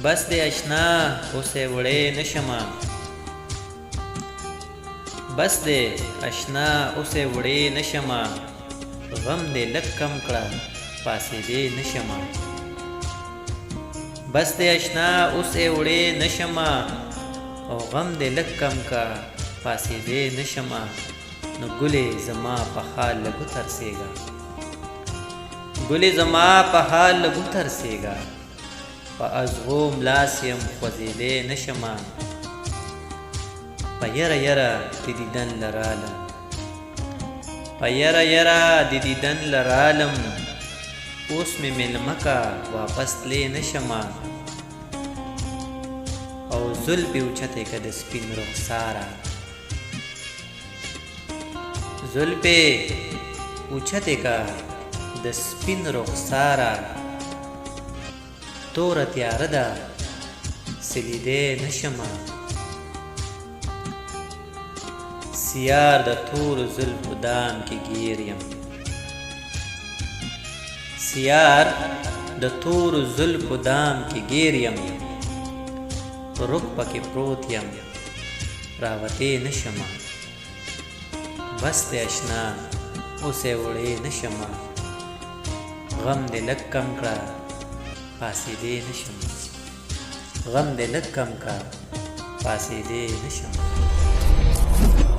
بس دې اشنا اوسې وړې نشمه بس دې اشنا اوسې وړې نشمه غم دې لږ کم کړه پاسېدې نشمه بس دې اشنا اوسې وړې نشمه او غم دې لږ کم کړه پاسېدې نشمه نو ګلې زما په حال لږ وترسېږه ګلې زما په حال لږ وترسېږه په ازغو ملاس یم خوځېدې نشمه په یره یره د دیدن لرالم په یره یره د دیدن لرالم اوس مې مېلمه که واپس تلې نشمه او زلفې اوچتې که د سپین رخساره زلفې اوچتې که د سپین رخساره توره تیاره ده سلیدې نشمه سیار د تورو زلفو دام کې ګیر یم سیار د تورو زلفو دام کې ګیر یم رک پکې پروت یم راوتې نشمه بس دې اشنا اوسې وړې نشمه غم دې لږ کم کړه پاسېدې نشمه غم دې لږ کم کړه پاسېدې نشمه